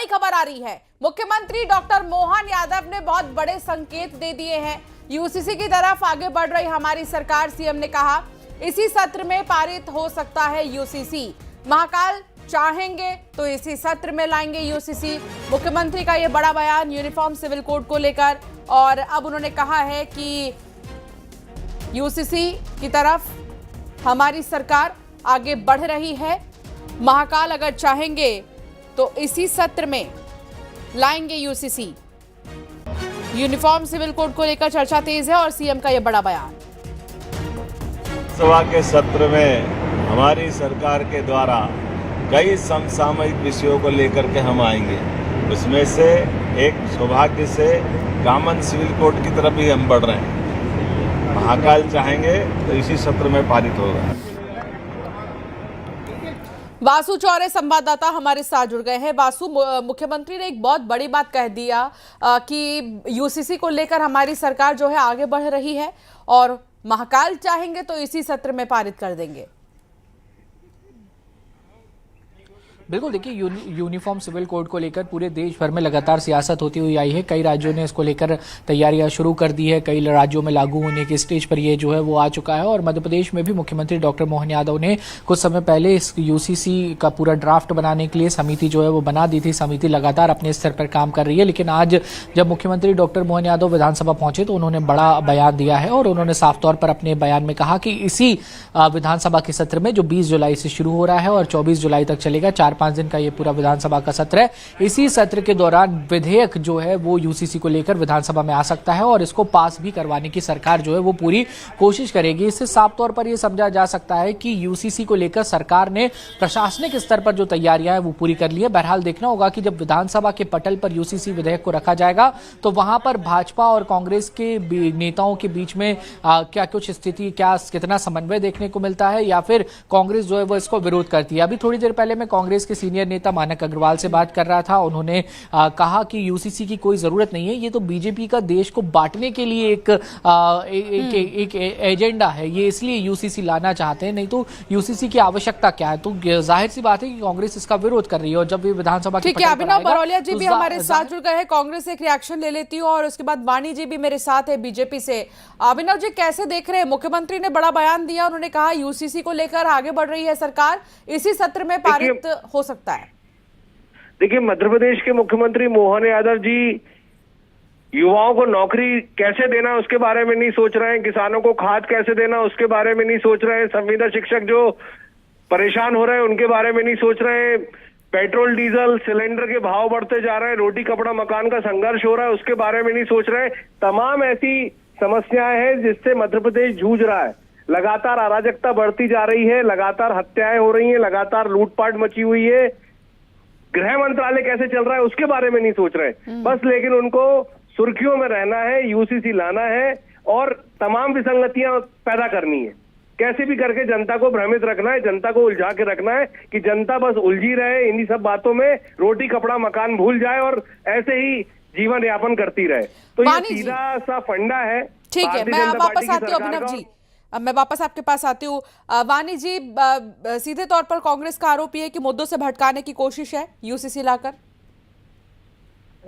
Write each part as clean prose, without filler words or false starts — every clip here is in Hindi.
बड़ी खबर आ रही है। मुख्यमंत्री डॉक्टर मोहन यादव ने बहुत बड़े संकेत दे दिए हैं। यूसीसी की तरफ आगे बढ़ रही हमारी सरकार, सीएम ने कहा इसी सत्र में पारित हो सकता है यूसीसी। महाकाल चाहेंगे तो इसी सत्र में लाएंगे यूसीसी। मुख्यमंत्री का यह बड़ा बयान यूनिफॉर्म सिविल कोड को लेकर, और अब उन्होंने कहा है कि यूसीसी की तरफ हमारी सरकार आगे बढ़ रही है। महाकाल अगर चाहेंगे तो इसी सत्र में लाएंगे यूसीसी। यूनिफॉर्म सिविल कोड को लेकर चर्चा तेज है और सीएम का यह बड़ा बयान। सभा के सत्र में हमारी सरकार के द्वारा कई समसामयिक विषयों को लेकर के हम आएंगे। उसमें से एक सौभाग्य से कॉमन सिविल कोड की तरफ ही हम बढ़ रहे हैं। महाकाल चाहेंगे तो इसी सत्र में पारित होगा। वासु चौरे संवाददाता हमारे साथ जुड़ गए हैं। वासु, मुख्यमंत्री ने एक बहुत बड़ी बात कह दिया कि यूसीसी को लेकर हमारी सरकार जो है आगे बढ़ रही है और महाकाल चाहेंगे तो इसी सत्र में पारित कर देंगे। बिल्कुल, देखिए यूनिफॉर्म सिविल कोड को लेकर पूरे देश भर में लगातार सियासत होती हुई आई है। कई राज्यों ने इसको लेकर तैयारियां शुरू कर दी है। कई राज्यों में लागू होने के स्टेज पर ये जो है वो आ चुका है और मध्य प्रदेश में भी मुख्यमंत्री डॉक्टर मोहन यादव ने कुछ समय पहले इस यूसीसी का पूरा ड्राफ्ट बनाने के लिए समिति जो है वो बना दी थी। समिति लगातार अपने स्तर पर काम कर रही है, लेकिन आज जब मुख्यमंत्री डॉक्टर मोहन यादव विधानसभा पहुंचे तो उन्होंने बड़ा बयान दिया है और उन्होंने साफ तौर पर अपने बयान में कहा कि इसी विधानसभा के सत्र में जो 20 जुलाई से शुरू हो रहा है और 24 जुलाई तक चलेगा, 4-5 दिन का ये पूरा विधानसभा का सत्र है, इसी सत्र के दौरान विधेयक जो है वो यूसीसी को लेकर विधानसभा में आ सकता है और इसको पास भी करवाने की सरकार जो है वो पूरी कोशिश करेगी। इससे साफ तौर पर यह समझा जा सकता है कि यूसीसी को लेकर सरकार ने प्रशासनिक स्तर पर जो तैयारियां हैं वो पूरी कर ली है। बहरहाल देखना होगा कि जब विधानसभा के पटल पर यूसीसी विधेयक को रखा जाएगा तो वहां पर भाजपा और कांग्रेस के नेताओं के बीच में क्या कुछ स्थिति, क्या कितना समन्वय देखने को मिलता है या फिर कांग्रेस जो है वो इसको विरोध करती है। अभी थोड़ी देर पहले मैं कांग्रेस के सीनियर नेता मानक अग्रवाल से बात कर रहा था। उन्होंने कहा कि यूसीसी की कोई जरूरत नहीं है, ये तो बीजेपी का देश को बांटने के लिए एक एजेंडा है, ये इसलिए यूसीसी लाना चाहते हैं, नहीं तो यूसीसी की आवश्यकता क्या है। तो जाहिर सी बात है कि कांग्रेस इसका विरोध कर रही है और जब ये विधानसभा ठीक है, अभिनव बरौलिया जी भी हमारे साथ जुड़ गए हैं। कांग्रेस एक रिएक्शन ले लेती हूँ और उसके बाद वाणी जी भी मेरे साथ है बीजेपी से। अभिनव जी, कैसे देख रहे हैं? मुख्यमंत्री ने बड़ा बयान दिया, उन्होंने कहा यूसीसी को लेकर आगे बढ़ रही है सरकार, इसी सत्र में पारित हो सकता है। देखिए, मध्य प्रदेश के मुख्यमंत्री मोहन यादव जी युवाओं को नौकरी कैसे देना उसके बारे में नहीं सोच रहे हैं, किसानों को खाद कैसे देना उसके बारे में नहीं सोच रहे हैं, संविदा शिक्षक जो परेशान हो रहे हैं उनके बारे में नहीं सोच रहे हैं, पेट्रोल डीजल सिलेंडर के भाव बढ़ते जा रहे हैं, रोटी कपड़ा मकान का संघर्ष हो रहा है उसके बारे में नहीं सोच रहे हैं। तमाम ऐसी समस्याएं हैं जिससे मध्य प्रदेश जूझ रहा है। लगातार अराजकता बढ़ती जा रही है, लगातार हत्याएं हो रही है, लगातार लूटपाट मची हुई है, गृह मंत्रालय कैसे चल रहा है उसके बारे में नहीं सोच रहे बस। लेकिन उनको सुर्खियों में रहना है, यूसीसी लाना है और तमाम विसंगतियां पैदा करनी है। कैसे भी करके जनता को भ्रमित रखना है, जनता को उलझा के रखना है कि जनता बस उलझी रहे इन्हीं सब बातों में, रोटी कपड़ा मकान भूल जाए और ऐसे ही जीवन यापन करती रहे। तो ये सीधा सा फंडा है। ठीक है, मैं वापस आती हूँ अभिनव जी, अब मैं वापस आपके पास आती हूँ। वाणी जी, सीधे तौर पर कांग्रेस का आरोप ये है कि मुद्दों से भटकाने की कोशिश है यूसीसी लाकर।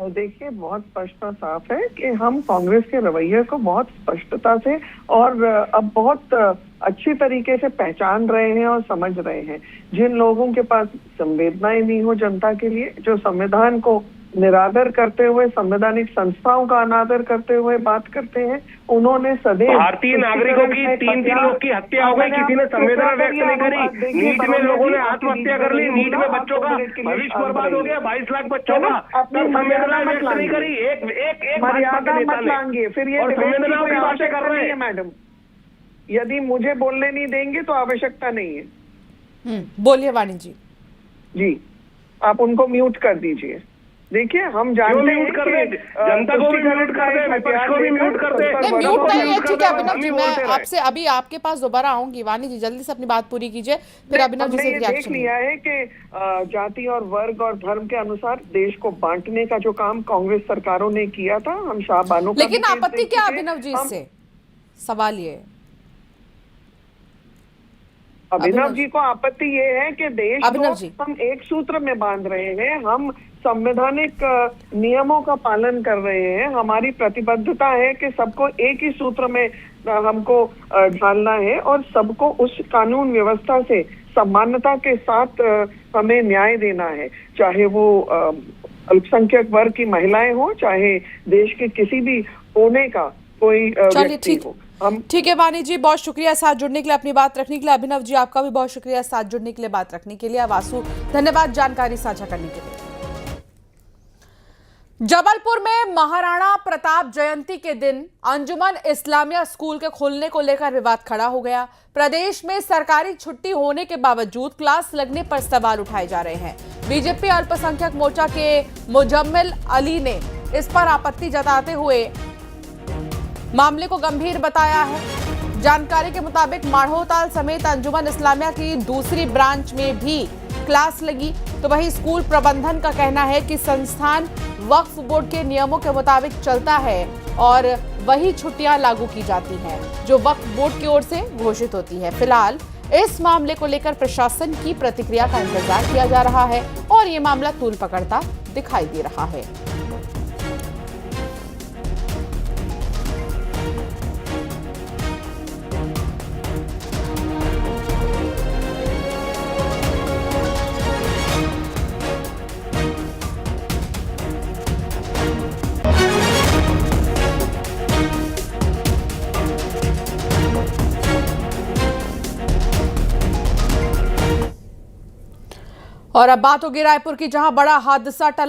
देखिए, बहुत स्पष्ट और साफ है कि हम कांग्रेस के रवैये को बहुत स्पष्टता से और अब बहुत अच्छी तरीके से पहचान रहे हैं और समझ रहे हैं। जिन लोगों के पास संवेदनाएं नहीं हो जनता के लिए, जो संविधान को निरादर करते हुए, संवैधानिक संस्थाओं का अनादर करते हुए बात करते हैं, उन्होंने सदैव भारतीय नागरिकों की 3 लोग की हत्या हो गई, किसी ने संवेदना व्यक्त नहीं करी। नीट में लोगों ने आत्महत्या कर ली, नीट में बच्चों का भविष्य बर्बाद हो गया, 22 लाख बच्चों का, संवेदना व्यक्त नहीं करी। एक मर्यादा मत लांघिए, फिर ये संवेदनाओं की बातें कर रहे हैं। मैडम, यदि मुझे बोलने नहीं देंगे तो आवश्यकता नहीं है। बोलिए वाणी जी। जी, आप उनको म्यूट कर दीजिए। देखिए, हम जानते हैं कि जनता को भी म्यूट कर दे, विपक्ष को भी म्यूट कर दे। म्यूट नहीं है, ठीक है अभिनव जी, मैं आपसे अभी आपके पास दोबारा आऊंगी। वाणी जी, जल्दी से अपनी बात पूरी कीजिए, फिर अभिनव जी से रिएक्शन। देख लिया है कि जाति और वर्ग और धर्म के अनुसार देश को बांटने का जो काम कांग्रेस सरकारों ने किया था, हम शाहबानों का, लेकिन आपत्ति क्या अभिनव जी इससे? सवाल ये अभिनव जी को आपत्ति ये है कि देश को हम एक सूत्र में बांध रहे हैं। हम संवैधानिक नियमों का पालन कर रहे हैं। हमारी प्रतिबद्धता है कि सबको एक ही सूत्र में हमको ढालना है और सबको उस कानून व्यवस्था से समानता के साथ हमें न्याय देना है, चाहे वो अल्पसंख्यक वर्ग की महिलाएं हो, चाहे देश के किसी भी कोने का कोई व्यक्ति हो। ठीक है वानी जी, बहुत शुक्रिया साथ जुड़ने के लिए, अपनी बात रखने के लिए। अभिनव जी, आपका भी बहुत शुक्रिया साथ जुड़ने के लिए, बात रखने के लिए। वासु, धन्यवाद जानकारी साझा करने के लिए। जबलपुर में महाराणा प्रताप जयंती के दिन अंजुमन इस्लामिया स्कूल के खुलने को लेकर विवाद खड़ा हो गया। प्रदेश में सरकारी छुट्टी होने के बावजूद क्लास लगने पर सवाल उठाए जा रहे हैं। बीजेपी अल्पसंख्यक मोर्चा के मुजम्मिल अली ने इस पर आपत्ति जताते हुए मामले को गंभीर बताया है। जानकारी के मुताबिक माढ़ोताल समेत अंजुमन इस्लामिया की दूसरी ब्रांच में भी क्लास लगी, तो वहीं स्कूल प्रबंधन का कहना है कि संस्थान वक्फ बोर्ड के नियमों के मुताबिक चलता है और वही छुट्टियां लागू की जाती हैं जो वक्फ बोर्ड की ओर से घोषित होती है। फिलहाल इस मामले को लेकर प्रशासन की प्रतिक्रिया का इंतजार किया जा रहा है और ये मामला तूल पकड़ता दिखाई दे रहा है। और अब बात होगी रायपुर की, जहां बड़ा हादसा टला।